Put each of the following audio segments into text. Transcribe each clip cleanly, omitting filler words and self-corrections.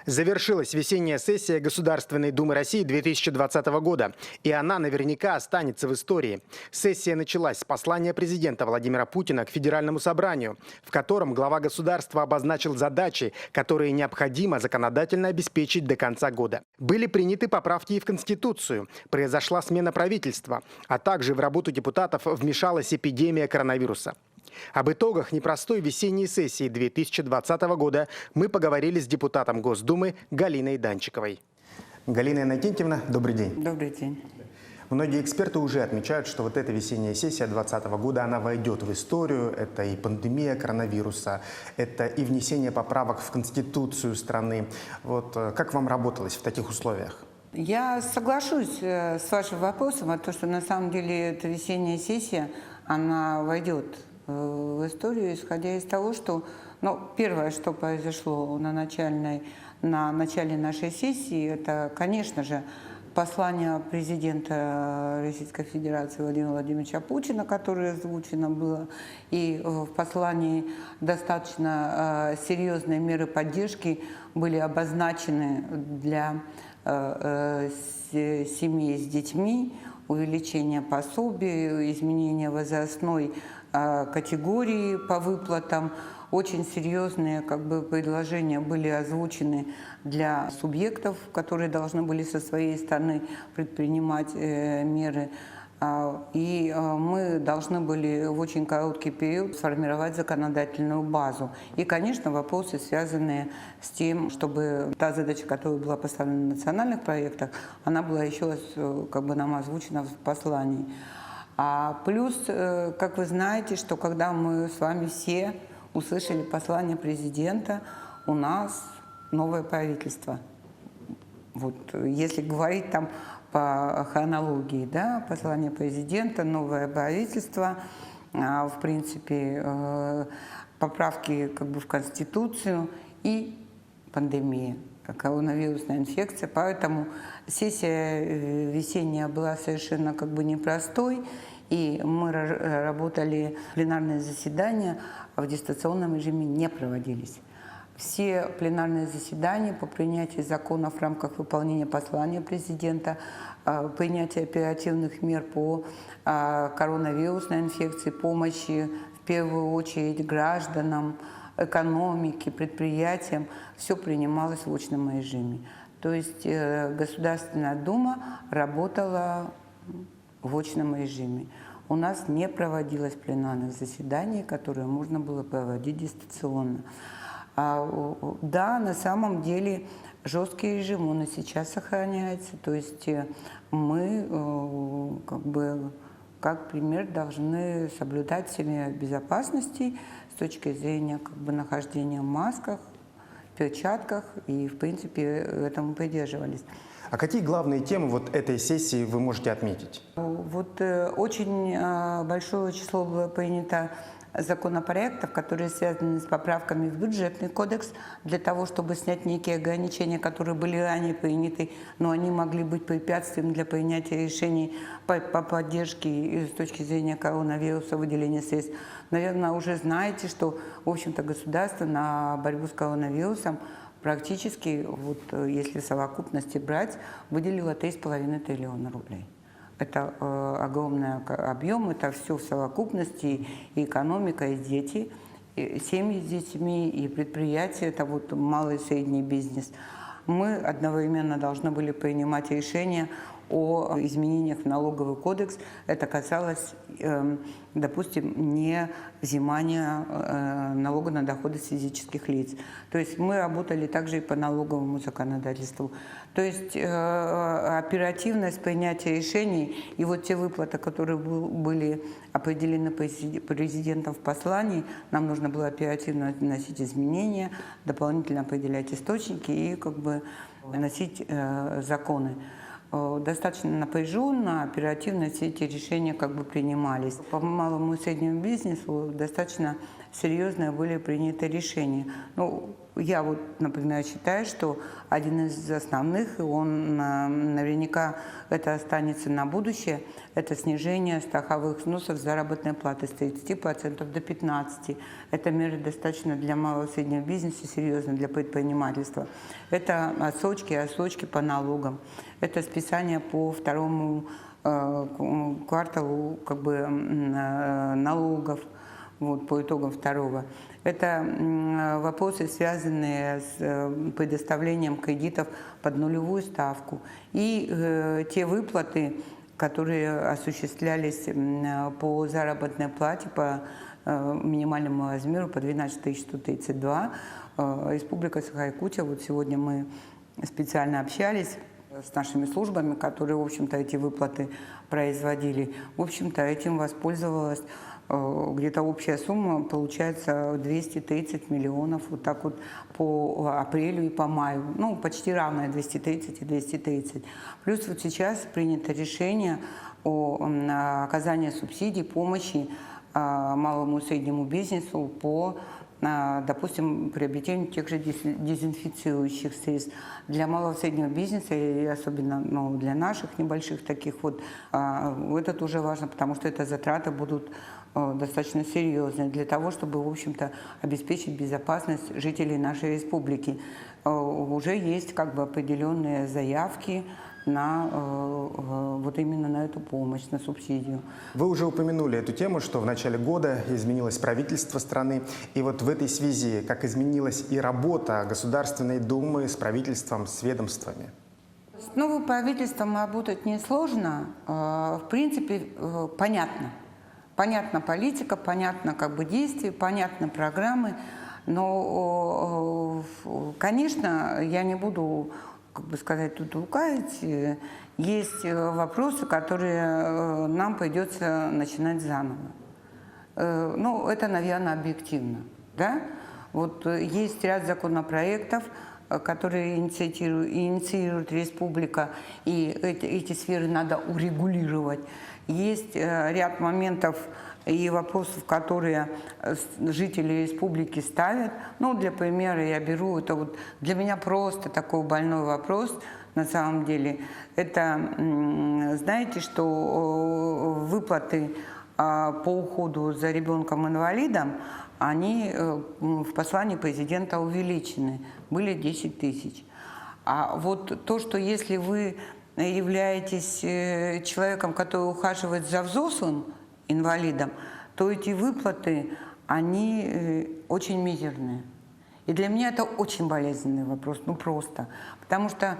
Завершилась весенняя сессия Государственной Думы России 2020 года, и она наверняка останется в истории. Сессия началась с послания президента Владимира Путина к Федеральному собранию, в котором глава государства обозначил задачи, которые необходимо законодательно обеспечить до конца года. Были приняты поправки и в Конституцию, произошла смена правительства, а также в работу депутатов вмешалась эпидемия коронавируса. Об итогах непростой весенней сессии 2020 года мы поговорили с депутатом Госдумы Галиной Данчиковой. Галина Иннокентьевна, добрый день. Добрый день. Многие эксперты уже отмечают, что вот эта весенняя сессия 2020 года, она войдет в историю. Это и пандемия коронавируса, это и внесение поправок в Конституцию страны. Вот как вам работалось в таких условиях? Я соглашусь с вашим вопросом о том, что на самом деле эта весенняя сессия, она войдет в историю, исходя из того, что первое, что произошло на начале нашей сессии, это, конечно же, послание президента Российской Федерации Владимира Владимировича Путина, которое озвучено было, и в послании достаточно серьезные меры поддержки были обозначены для семей с детьми, увеличение пособий, изменение возрастной категории по выплатам. Очень серьезные предложения были озвучены для субъектов, которые должны были со своей стороны предпринимать меры. И мы должны были в очень короткий период сформировать законодательную базу. И, конечно, вопросы, связанные с тем, чтобы та задача, которая была поставлена в национальных проектах, она была еще раз нам озвучена в послании. Плюс, как вы знаете, что когда мы с вами все услышали послание президента, у нас новое правительство. Вот, если говорить там по хронологии, да, послание президента, новое правительство, в принципе, поправки в Конституцию и пандемия, коронавирусная инфекция. Поэтому сессия весенняя была совершенно непростой, и мы работали, пленарные заседания в дистанционном режиме не проводились. Все пленарные заседания по принятию законов в рамках выполнения послания президента, принятия оперативных мер по коронавирусной инфекции, помощи в первую очередь гражданам, экономике, предприятиям, все принималось в очном режиме. То есть Государственная Дума работала в очном режиме. У нас не проводилось пленарных заседаний, которые можно было проводить дистанционно. Да, на самом деле жесткий режим, он и сейчас сохраняется. То есть мы как пример должны соблюдать все меры безопасности с точки зрения нахождения в масках, перчатках, и в принципе этому придерживались. А какие главные темы вот этой сессии вы можете отметить? Вот очень большое число было принято законопроектов, которые связаны с поправками в бюджетный кодекс, для того, чтобы снять некие ограничения, которые были ранее приняты, но они могли быть препятствием для принятия решений по поддержке с точки зрения коронавируса, выделения средств. Наверное, уже знаете, что, в общем-то, государство на борьбу с коронавирусом практически, если в совокупности брать, выделило 3,5 триллиона рублей. Это огромный объем, это все в совокупности, и экономика, и дети, и семьи с детьми, и предприятия, это малый и средний бизнес. Мы одновременно должны были принимать решения о изменениях в налоговый кодекс. Это касалось, допустим, не взимания налога на доходы с физических лиц. То есть мы работали также и по налоговому законодательству. То есть оперативность принятия решений и те выплаты, которые были определены президентом в послании, нам нужно было оперативно вносить изменения, дополнительно определять источники и вносить законы. Достаточно напряженно, оперативно все эти решения принимались. По малому и среднему бизнесу достаточно серьезные были приняты решения. Я вот, например, считаю, что один из основных, и он наверняка это останется на будущее, это снижение страховых взносов заработной платы с 30% до 15%. Это мера достаточно для малого и среднего бизнеса, серьезно для предпринимательства. Это отсрочки по налогам. Это списание по второму кварталу налогов. Вот, по итогам второго. Это вопросы, связанные с предоставлением кредитов под нулевую ставку. И те выплаты, которые осуществлялись по заработной плате, по минимальному размеру, по 12 132. Республика Саха-Якутия, вот сегодня мы специально общались с нашими службами, которые, в общем-то, эти выплаты производили. В общем-то, этим воспользовалась. Где-то общая сумма получается 230 миллионов, вот так вот по апрелю и по маю. Ну, почти равное 230 и 230. Плюс вот сейчас принято решение о оказании субсидий, помощи малому и среднему бизнесу по, допустим, приобретению тех же дезинфицирующих средств. Для малого и среднего бизнеса, и особенно для наших небольших таких вот, это тоже важно, потому что это затраты будут достаточно серьезные для того, чтобы, в общем-то, обеспечить безопасность жителей нашей республики. Уже есть как бы определенные заявки на вот именно на эту помощь, на субсидию. Вы уже упомянули эту тему, что в начале года изменилось правительство страны. И вот в этой связи, как изменилась и работа Государственной Думы с правительством, с ведомствами? С новым правительством работать несложно. В принципе, понятно. Понятна политика, понятно как бы действия, понятны программы. Но, конечно, я не буду, как бы сказать, тут лукавить. Есть вопросы, которые нам придется начинать заново. Ну, это, наверное, объективно. Да? Вот есть ряд законопроектов, которые инициирует республика, и эти сферы надо урегулировать. Есть ряд моментов и вопросов, которые жители республики ставят. Ну, для примера я беру, это вот для меня просто такой больной вопрос, на самом деле. Это, знаете, что выплаты по уходу за ребенком-инвалидом, они в послании президента увеличены, были 10 тысяч. А вот то, что если вы являетесь человеком, который ухаживает за взрослым инвалидом, то эти выплаты, они очень мизерные. И для меня это очень болезненный вопрос, ну просто. Потому что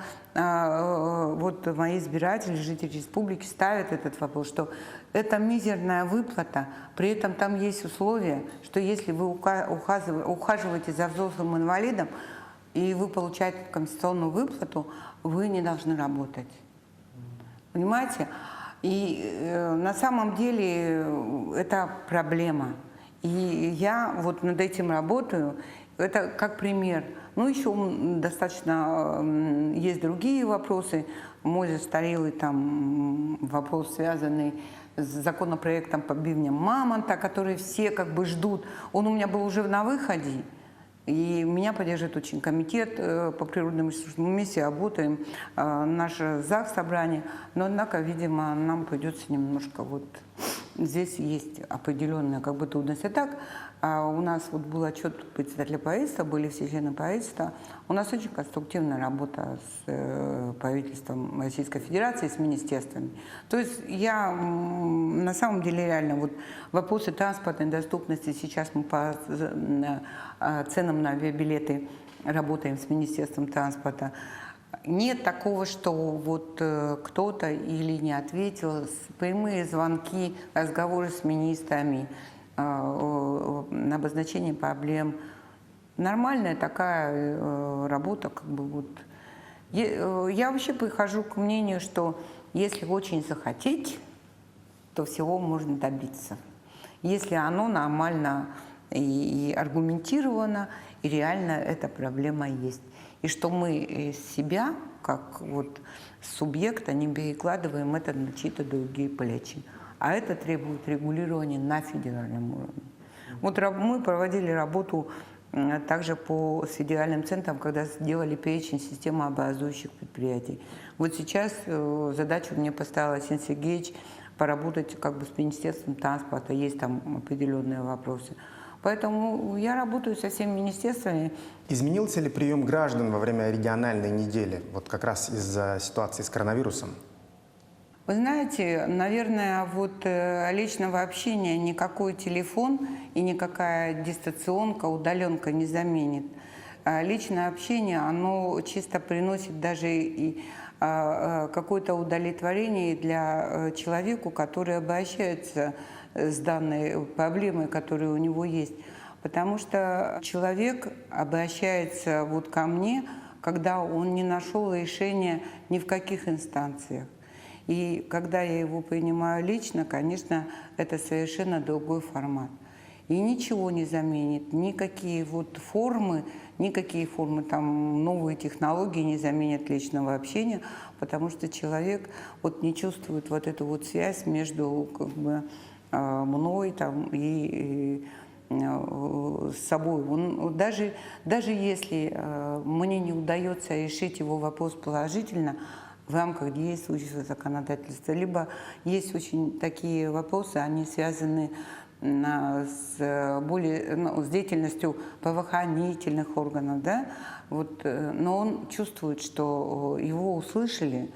вот мои избиратели, жители республики ставят этот вопрос, что это мизерная выплата, при этом там есть условие, что если вы ухаживаете за взрослым инвалидом, и вы получаете компенсационную выплату, вы не должны работать. Понимаете? И на самом деле это проблема. И я вот над этим работаю. Это как пример. Ну, еще достаточно есть другие вопросы. Мой застарелый там вопрос, связанный с законопроектом по бивням мамонта, который все как бы ждут. Он у меня был уже на выходе. И меня поддерживает очень комитет по природным ресурсам. Мы вместе работаем, наше ЗАГС-собрание. Но, однако, видимо, нам придется немножко вот... Здесь есть определенная как бы трудность. А так, у нас вот был отчет председателя правительства, были все члены правительства. У нас очень конструктивная работа с правительством Российской Федерации, с министерствами. То есть я на самом деле реально вот вопросы транспортной доступности, сейчас мы по ценам на авиабилеты работаем с Министерством транспорта. Нет такого, что вот кто-то или не ответил. Прямые звонки, разговоры с министрами, обозначение проблем. Нормальная такая работа, как бы вот. Я вообще прихожу к мнению, что если очень захотеть, то всего можно добиться. Если оно нормально и аргументировано, и реально эта проблема есть. И что мы из себя, как вот субъекта, не перекладываем это на чьи-то другие плечи. А это требует регулирования на федеральном уровне. Вот мы проводили работу также с федеральным центром, когда сделали перечень системы образующих предприятий. Вот сейчас задачу мне поставил Арсений Сергеевич поработать как бы с Министерством транспорта, есть там определенные вопросы. Поэтому я работаю со всеми министерствами. Изменился ли прием граждан во время региональной недели, вот как раз из-за ситуации с коронавирусом? Вы знаете, наверное, вот личного общения никакой телефон и никакая дистанционка, удаленка не заменит. Личное общение, оно чисто приносит даже и какое-то удовлетворение для человека, который обращается с данной проблемой, которая у него есть. Потому что человек обращается вот ко мне, когда он не нашел решения ни в каких инстанциях. И когда я его принимаю лично, конечно, это совершенно другой формат. И ничего не заменит, никакие формы, там, новые технологии не заменят личного общения, потому что человек вот не чувствует вот эту вот связь между как бы, мной там, и с собой. Даже если мне не удается решить его вопрос положительно, в рамках действующего законодательства, либо есть очень такие вопросы, они связаны с деятельностью правоохранительных органов, да? Но он чувствует, что его услышали,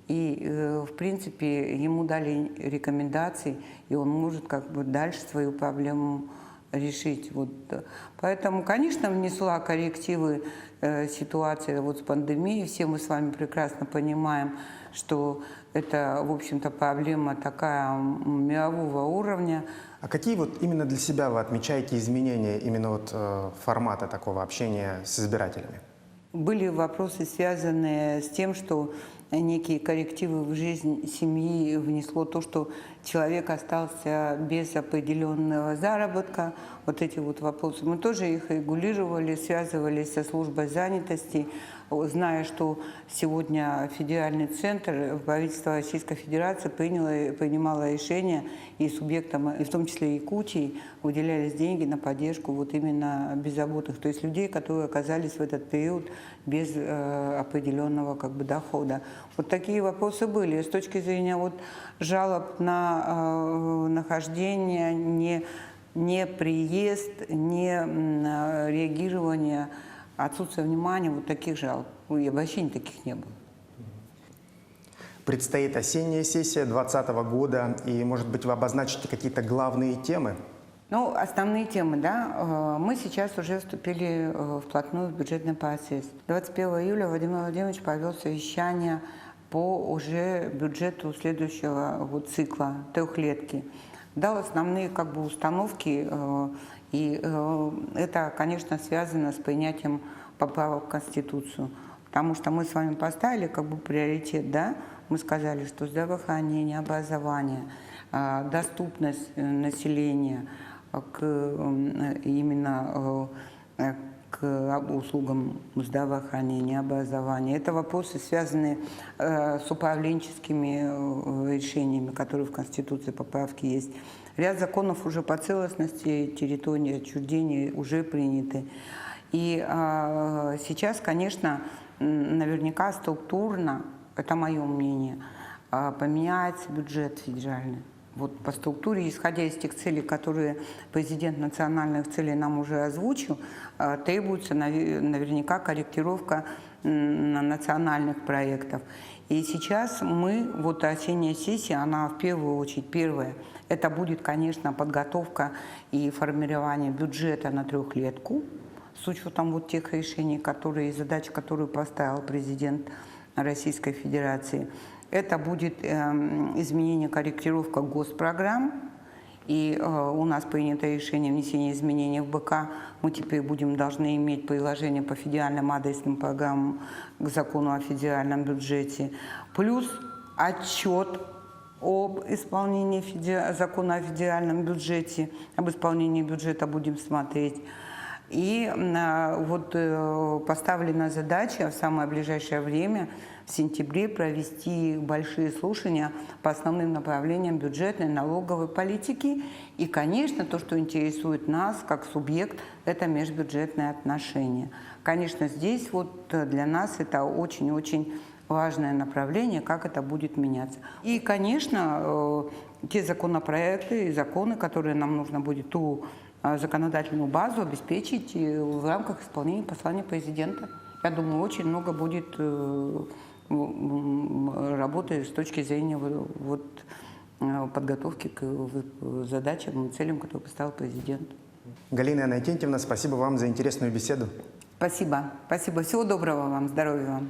и, в принципе, ему дали рекомендации, и он может как бы дальше свою проблему решить. Поэтому, конечно, внесла коррективы ситуация с пандемией. Все мы с вами прекрасно понимаем, что это, в общем-то, проблема такая мирового уровня. А какие именно для себя вы отмечаете изменения именно формата такого общения с избирателями? Были вопросы, связанные с тем, что некие коррективы в жизнь семьи внесло то, что человек остался без определенного заработка. Вот эти вопросы. Мы тоже их регулировали, связывались со службой занятости, зная, что сегодня федеральный центр, правительство Российской Федерации принимало решение, и субъектам, и в том числе Якутии, выделялись деньги на поддержку именно безработных, то есть людей, которые оказались в этот период без определенного дохода. Вот такие вопросы были. С точки зрения жалоб на нахождение, не приезд, не реагирование, отсутствие внимания, таких жалоб и обращений таких не было. Предстоит осенняя сессия 2020 года, и, может быть, вы обозначите какие-то главные темы? Основные темы, да. Мы сейчас уже вступили вплотную в бюджетный процесс. 21 июля Владимир Владимирович провел совещание по уже бюджету следующего цикла, трехлетки. Дал основные установки, и это, конечно, связано с принятием поправок в Конституцию. Потому что мы с вами поставили приоритет, да, мы сказали, что здравоохранение, образование, доступность населения именно к услугам здравоохранения, образования. Это вопросы, связанные с управленческими решениями, которые в Конституции поправки есть. Ряд законов уже по целостности территории отчуждения уже приняты. И сейчас, конечно, наверняка структурно, это мое мнение, поменяется бюджет федеральный. По структуре, исходя из тех целей, которые президент национальных целей нам уже озвучил, требуется наверняка корректировка национальных проектов. И сейчас осенняя сессия, она в первую очередь первая. Это будет, конечно, подготовка и формирование бюджета на трехлетку с учетом тех решений, и задач, которые поставил президент Российской Федерации. Это будет изменение, корректировка госпрограмм. И у нас принято решение внесения изменений в БК. Мы теперь должны иметь приложение по федеральным адресным программам к закону о федеральном бюджете. Плюс отчет об исполнении закона о федеральном бюджете, об исполнении бюджета будем смотреть. И вот поставлена задача в самое ближайшее время, в сентябре, провести большие слушания по основным направлениям бюджетной, налоговой политики. И, конечно, то, что интересует нас как субъект, это межбюджетные отношения. Конечно, здесь вот для нас это очень-очень важное направление, как это будет меняться. И, конечно, те законопроекты и законы, которые нам нужно будет ту законодательную базу обеспечить в рамках исполнения послания президента. Я думаю, очень много будет работы с точки зрения подготовки к задачам и целям, которые поставил президент. Галина Иннокентьевна, спасибо вам за интересную беседу. Спасибо. Спасибо. Всего доброго вам. Здоровья вам.